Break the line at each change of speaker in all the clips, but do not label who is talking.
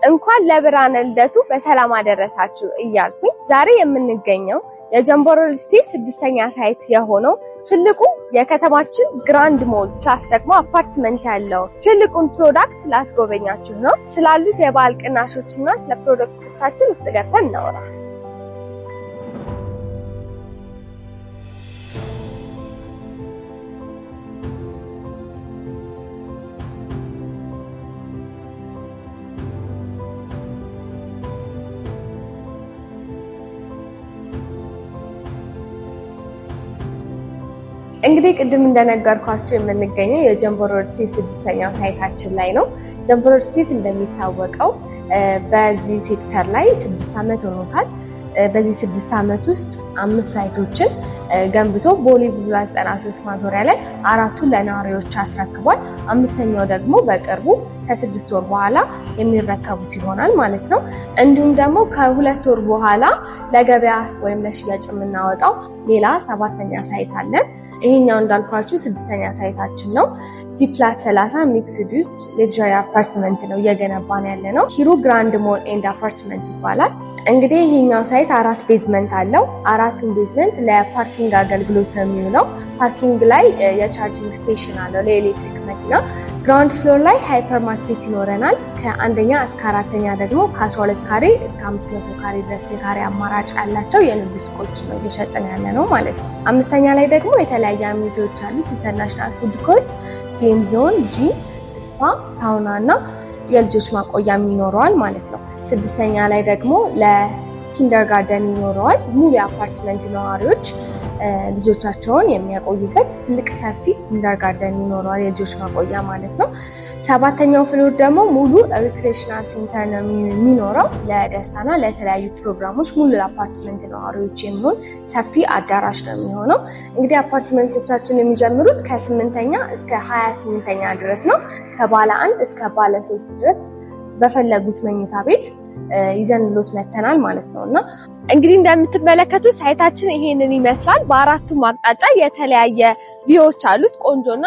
እንኳን ለብርሃነ ልደቱ በሰላም አደረሳችሁ እያልኩኝ ዛሬ የምንገኘው የጀምቦ ሪል ስቴት 6ኛ ሳይት የሆነው ትልቁ የከተማችን ግራንድ ሞል ፕላስ ደግሞ አፓርትመንት ያለው ትልቁን ፕሮዳክት ላስጎበኛችሁ ነው። ስላሉት የበዓል ቅናሾችና ስለ ፕሮዳክቶቻችን ውስጥ ገብተን እናወራ። እንግዲህ ቅድም እንደነገርኳችሁ የምንገኘው የጀምቦ ሪል ስቴት 6ኛ ሳይታችን ላይ ነው። ጀምቦ ሪል ስቴት እንደሚታወቀው በዚህ ሴክተር ላይ 6 ዓመት ሆኖታል። በዚህ 6 ዓመት ውስጥ 5 ሳይቶችን ገንብቶ ቦሌ ቡልቡላ 93 ማዞሪያ ላይ 4ቱን ለነዋሪዎች አስረክቧል። 5ኛው ደግሞ በቅርቡ ከ6 ወር በኋላ የሚረከቡት ይሆናል ማለት ነው። እንዲሁም ደግሞ ከ2 ወር በኋላ ለገበያ ወይም ለሽያጭ የምናወጣው ሌላ 7ኛ ሳይት አለን። ይሄኛው እንዳልኳችሁ 6ኛ ሳይታችን ነው። G+30 ሚክስድ ዩዝ ሌክዠሪ አፓርትመንት ነው እየገነባን ያለ ነው። ሂሩ ግራንድ ሞል ኤንድ አፓርትመንት ይባላል። እንግዲህ ይሄኛው ሳይት 4 ቤዝመንት አለው። 4ቱም ቤዝመንት ለፓርኪንግ አገልግሎት ነው የሚውለው። ፓርኪንግ ላይ የቻርጂንግ ስቴሽን አለው ለኤሌክትሪክ መኪና። ግራውንድ ፍሎር ላይ ሃይፐር ማርኬት ይኖረናል። ከ1ኛ እስከ 4ኛ ደግሞ ከ12 ካሬ እስከ 500 ካሬ ድረስ የካሬ አማራጭ ያላቸው የንግድ ሱቆች ነው እየሸጥን ያለ ነው ማለት ነው። 5ኛ ላይ ደግሞ የተለያዩ አሚኒቲዎች አሉት። ኢንተርናሽናል ፉድ ኮርት፣ ጌም ዞን፣ ጂም፣ ስፓ፣ ሳውና እና የልጆች ማቆያም ይኖረዋል ማለት ነው። 6ኛ ላይ ደግሞ ለኪንደርጋርደን ይኖረዋል። ሙሉ የአፓርትመንት ነዋሪዎች ልጆቻቸውን የሚያቆዩበት ትልቅ ሰፊ ኪንደርጋርደን ይኖረዋል፣ የልጆች ማቆያ ማለት ነው። 7ኛው ፍሎር ደግሞ ሙሉ ሪክሬሽናል ሴንተር ነው የሚኖረው። ለደስታና ለተለያዩ ፕሮግራሞች ሙሉ ለአፓርትመንት ነዋሪዎች የሚሆን ሰፊ አዳራሽ ነው የሚሆነው። እንግዲህ አፓርትመንቶቻችን የሚጀምሩት ከ8ኛ እስከ 28ኛ ድረስ ነው። ከባለ 1 እስከ ባለ 3 ድረስ በፈለጉት መኝታ ቤት ይዘንሎት መተናል ማለት ነው። እና እንግዲህ እንደምትመለከቱት ሳይታችን ይሄንን ይመስላል። በ4ቱም አቅጣጫ የተለያየ ቪዎች አሉት። ቆንጆና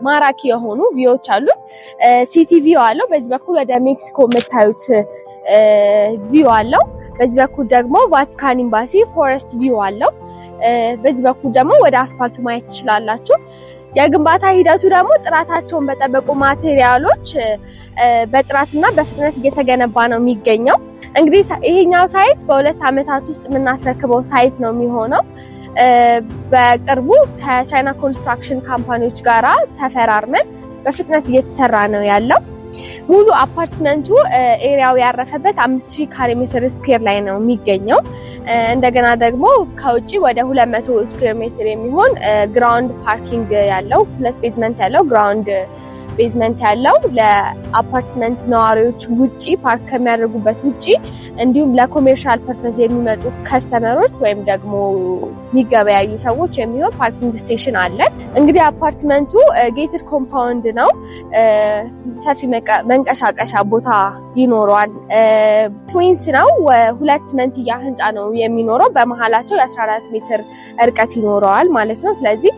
ማራኪ የሆኑ ቪዎች አሉት። ሲቲ ቪው አለው። በዚህ በኩል ወደ ሜክሲኮ የምታዩት ቪው አለው። በዚህ በኩል ደግሞ ቫቲካን ኤምባሲ ፎረስት ቪው አለው። በዚህ በኩል ደግሞ ወደ አስፋልቱ ማየት ትችላላችሁ። የግንባታ ሂደቱ ደግሞ ጥራታቸውን በጠበቁ ማቴሪያሎች በጥራትና በፍጥነት እየተገነባ ነው የሚገኘው። እንግዲህ ይሄኛው ሳይት በ2 ዓመታት ውስጥ የምናስረክበው ሳይት ነው የሚሆነው። በቅርቡ ከቻይና ኮንስትራክሽን ካምፓኒዎች ጋራ ተፈራርመን በፍጥነት እየተሰራ ነው ያለው። ሙሉ አፓርትመንቱ ኤሪያው ያረፈበት 5000 ካሬ ሜትር ስኩዌር ላይ ነው የሚገኘው። እንደገና ደግሞ ከውጪ ወደ 200 ስኩዌር ሜትር የሚሆን ግራውንድ ፓርኪንግ ያለው 2 ቤዝመንት ያለው ግራውንድ ቤዝመንት ያለው ለአፓርትመንት ነዋሪዎች ውጪ ፓርክ ከሚያደርጉበት ውጪ እንዲሁም ለኮሜርሻል ፐርፐዝ የሚመጡ ከስተመሮች ወይም ደግሞ የሚገበያዩ ሰዎች የሚሆን ፓርኪንግ ስቴሽን አለ። እንግዲህ አፓርትመንቱ ጌትድ ኮምፓውንድ ነው። ሰፊ መንቀሳቀሻ ቦታ ይኖረዋል። ትዊንስ ነው። 2 መንትያ ህንፃ ነው የሚኖረው። በመሃላቸው የ14 ሜትር እርቀት ይኖረዋል ማለት ነው። ስለዚህ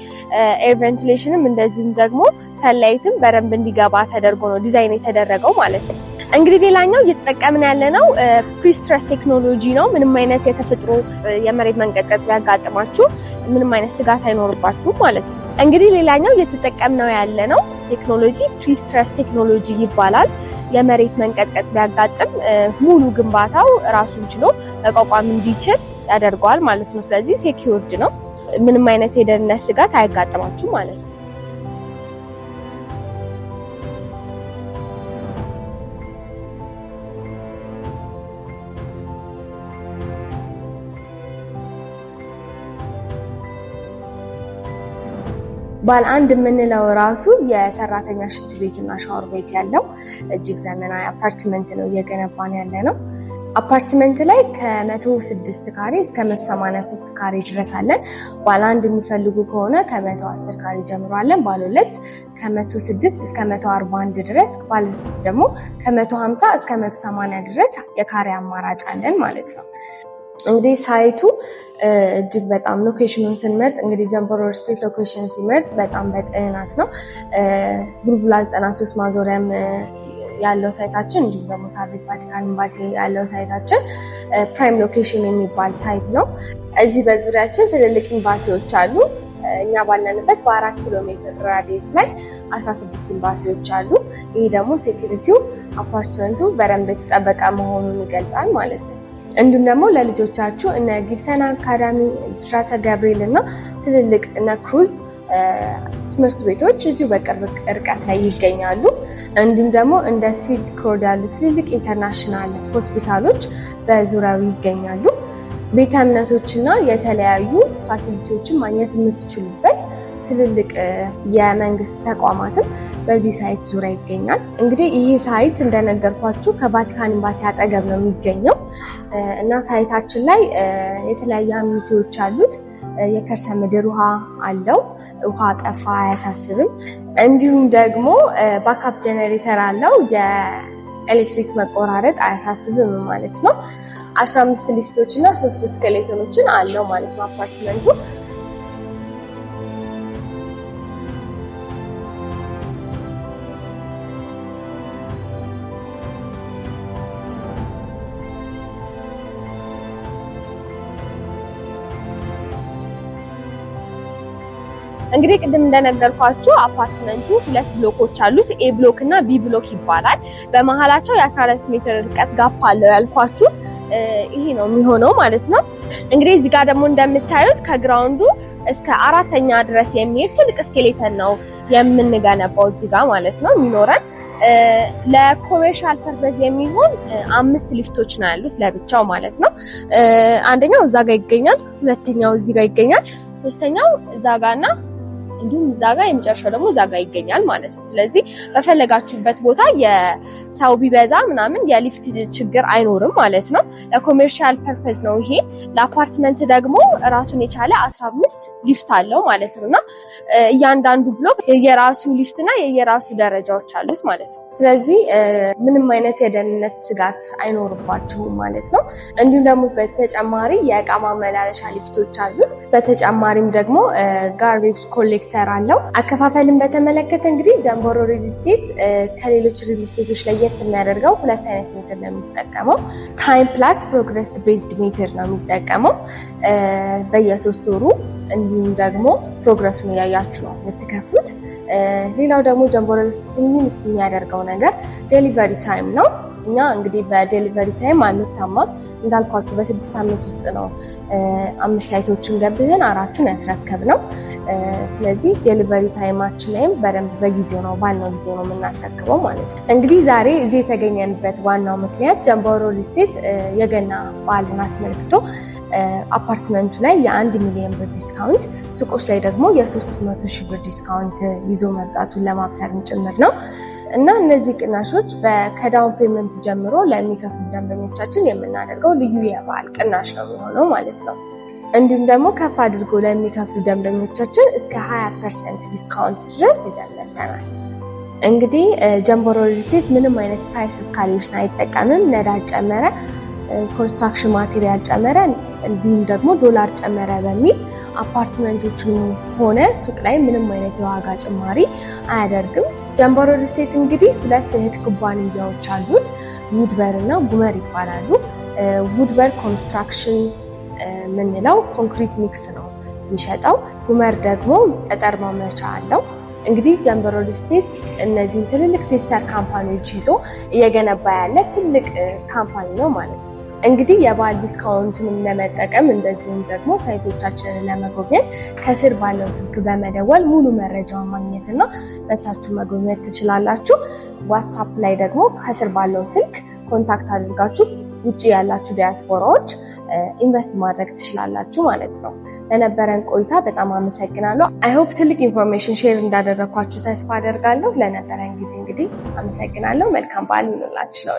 ኤር ቬንቲሌሽንም እንደዚሁም ደግሞ ሰንላይትም በደንብ እንዲገባ ተደርጎ ነው ዲዛይን የተደረገው ማለት ነው። እንግዲህ ሌላኛው እየተጠቀምን ያለነው ፕሪስትረስ ቴክኖሎጂ ነው። ምንም አይነት የተፈጥሮ የመሬት መንቀጥቀጥ ቢያጋጥማችሁ ምንም አይነት ስጋት አይኖርባችሁም ማለት ነው። እንግዲህ ሌላኛው እየተጠቀምነው ያለነው ቴክኖሎጂ ፕሪስትረስ ቴክኖሎጂ ይባላል። የመሬት መንቀጥቀጥ ቢያጋጥም ሙሉ ግንባታው ራሱን ችሎ መቋቋም እንዲችል ያደርገዋል ማለት ነው። ስለዚህ ሴኪዩርድ ነው። ምንም አይነት የደህንነት ስጋት አያጋጥማችሁም ማለት ነው። ባለ 1 የምንለው ራሱ የሰራተኛ ሽንት ቤትና ሻወር ቤት ያለው እጅግ ዘመናዊ አፓርትመንት ነው እየገነባን ያለ ነው። አፓርትመንት ላይ ከ106 ካሬ እስከ 183 ካሬ ድረስ አለን። ባለ 1 የሚፈልጉ ከሆነ ከ110 ካሬ ጀምሮ አለን። ባለ 2 ከ106 እስከ 141 ድረስ፣ ባለ 3 ደግሞ ከ150 እስከ 180 ድረስ የካሬ አማራጭ አለን ማለት ነው። እንግዲህ ሳይቱ እጅግ በጣም ሎኬሽኑን ስንመርጥ እንግዲህ ጀምቦ ሪል ስቴት ሎኬሽን ሲመርጥ በጣም በጥናት ነው። ቡልቡላ 93 ማዞሪያም ያለው ሳይታችን እንዲሁም ደግሞ ሳር ቤት ቫቲካን ኤምባሲ ያለው ሳይታችን ፕራይም ሎኬሽን የሚባል ሳይት ነው። እዚህ በዙሪያችን ትልልቅ ኤምባሲዎች አሉ። እኛ ባለንበት በ4 ኪሎ ሜትር ራዲየስ ላይ 16 ኤምባሲዎች አሉ። ይህ ደግሞ ሴኩሪቲው አፓርትመንቱ በደንብ የተጠበቀ መሆኑን ይገልጻል ማለት ነው። እንዲሁም ደግሞ ለልጆቻችሁ እነ ጊብሰን አካዳሚ፣ ብስራተ ገብርኤል እና ትልልቅ እነ ክሩዝ ትምህርት ቤቶች እዚሁ በቅርብ ርቀት ላይ ይገኛሉ። እንዲሁም ደግሞ እንደ ሲልክ ሮድ ያሉ ትልልቅ ኢንተርናሽናል ሆስፒታሎች በዙሪያው ይገኛሉ። ቤተ እምነቶችና የተለያዩ ፋሲሊቲዎችን ማግኘት የምትችሉበት ትልልቅ የመንግስት ተቋማትም በዚህ ሳይት ዙሪያ ይገኛል። እንግዲህ ይህ ሳይት እንደነገርኳችሁ ከቫቲካን ኤምባሲ አጠገብ ነው የሚገኘው እና ሳይታችን ላይ የተለያዩ አሚኒቲዎች አሉት። የከርሰ ምድር ውሃ አለው። ውሃ ጠፋ አያሳስብም። እንዲሁም ደግሞ ባካፕ ጀነሬተር አለው። የኤሌክትሪክ መቆራረጥ አያሳስብም ማለት ነው። 15 ሊፍቶች እና 3 እስኬሌተሮችን አለው ማለት ነው አፓርትመንቱ። እንግዲህ ቅድም እንደነገርኳችሁ አፓርትመንቱ 2 ብሎኮች አሉት። ኤ ብሎክ እና ቢ ብሎክ ይባላል። በመሃላቸው የ14 ሜትር ርቀት ጋፕ አለው ያልኳችሁ ይሄ ነው የሚሆነው ማለት ነው። እንግዲህ እዚህ ጋር ደግሞ እንደምታዩት ከግራውንዱ እስከ 4ኛ ድረስ የሚሄድ ትልቅ ስኬሌተን ነው የምንገነባው እዚህ ጋር ማለት ነው የሚኖረን። ለኮሜርሻል ፐርፐዝ የሚሆን 5 ሊፍቶች ነው ያሉት ለብቻው ማለት ነው። አንደኛው እዛ ጋር ይገኛል፣ ሁለተኛው እዚህ ጋር ይገኛል፣ ሶስተኛው እዛ ጋርና እንዲሁም እዛ ጋር የመጨረሻው ደግሞ እዛ ጋር ይገኛል ማለት ነው። ስለዚህ በፈለጋችሁበት ቦታ የሰው ቢበዛ ምናምን የሊፍት ችግር አይኖርም ማለት ነው። ለኮሜርሻል ፐርፐዝ ነው ይሄ። ለአፓርትመንት ደግሞ ራሱን የቻለ 15 ሊፍት አለው ማለት ነውና እያንዳንዱ ብሎክ የየራሱ ሊፍትና የየራሱ ደረጃዎች አሉት ማለት ነው። ስለዚህ ምንም አይነት የደህንነት ስጋት አይኖርባችሁም ማለት ነው። እንዲሁም ደግሞ በተጨማሪ የእቃ ማመላለሻ ሊፍቶች አሉት። በተጨማሪም ደግሞ ጋርቤጅ ኮሌክተር አለው። አከፋፈልን በተመለከተ እንግዲህ ጀምቦሮ ሪል ስቴት ከሌሎች ሪል ስቴቶች ለየት የሚያደርገው 2 አይነት ሜትር ነው የሚጠቀመው። ታይም ፕላስ ፕሮግረስ ቤዝድ ሜትር ነው የሚጠቀመው በየ3 ወሩ እንዲሁም ደግሞ ፕሮግረሱን እያያችሁ ነው የምትከፍሉት። ሌላው ደግሞ ጀምቦሮ ሪል ስቴት የሚያደርገው ነገር ዴሊቨሪ ታይም ነው። እኛ እንግዲህ በዴሊቨሪ ታይም አንታማም። እንዳልኳችሁ በ6 ዓመት ውስጥ ነው 5 ሳይቶችን ገብተን 4ቱን ያስረከብነው። ስለዚህ ዴሊቨሪ ታይማችን ላይም በደንብ በጊዜው ነው ባልነው ጊዜ ነው የምናስረክበው ማለት ነው። እንግዲህ ዛሬ እዚህ የተገኘንበት ዋናው ምክንያት ጀምቦሮ ሪል ስቴት የገና በዓልን አስመልክቶ አፓርትመንቱ ላይ የ1 ሚሊዮን ብር ዲስካውንት፣ ሱቆች ላይ ደግሞ የ300,000 ብር ዲስካውንት ይዞ መምጣቱን ለማብሰርም ጭምር ነው እና እነዚህ ቅናሾች ከዳውን ፔመንት ጀምሮ ለሚከፍሉ ደንበኞቻችን የምናደርገው ልዩ የበዓል ቅናሽ ነው የሚሆነው ማለት ነው። እንዲሁም ደግሞ ከፍ አድርጎ ለሚከፍሉ ደንበኞቻችን እስከ 20% ዲስካውንት ድረስ ይዘን መጥተናል። እንግዲህ ጀምቦሮ ሪል ስቴት ምንም አይነት ፕራይስ እስካሌሽን አይጠቀምም። ነዳጅ ጨመረ፣ ኮንስትራክሽን ማቴሪያል ጨመረ፣ እንዲሁም ደግሞ ዶላር ጨመረ በሚል አፓርትመንቶቹን ሆነ ሱቅ ላይ ምንም አይነት የዋጋ ጭማሪ አያደርግም። ጀምቦሮ ሪል ስቴት እንግዲህ 2 እህት ኩባንያዎች አሉት። ውድበር እና ጉመር ይባላሉ። ውድበር ኮንስትራክሽን የምንለው ኮንክሪት ሚክስ ነው የሚሸጠው። ጉመር ደግሞ ጠጠር ማምረቻ አለው። እንግዲህ ጀምቦሮ ሪል ስቴት እነዚህን ትልልቅ ሲስተር ካምፓኒዎች ይዞ እየገነባ ያለ ትልቅ ካምፓኒ ነው ማለት ነው። እንግዲህ የበዓል ዲስካውንቱንም ለመጠቀም እንደዚሁም ደግሞ ሳይቶቻችንን ለመጎብኘት ከስር ባለው ስልክ በመደወል ሙሉ መረጃውን ማግኘትና መታችሁ መጎብኘት ትችላላችሁ። ዋትሳፕ ላይ ደግሞ ከስር ባለው ስልክ ኮንታክት አድርጋችሁ ውጭ ያላችሁ ዲያስፖራዎች ኢንቨስት ማድረግ ትችላላችሁ ማለት ነው። ለነበረን ቆይታ በጣም አመሰግናለሁ። አይሆፕ ትልቅ ኢንፎርሜሽን ሼር እንዳደረኳችሁ ተስፋ አደርጋለሁ። ለነበረን ጊዜ እንግዲህ አመሰግናለሁ። መልካም በዓል ይሁንላችሁ።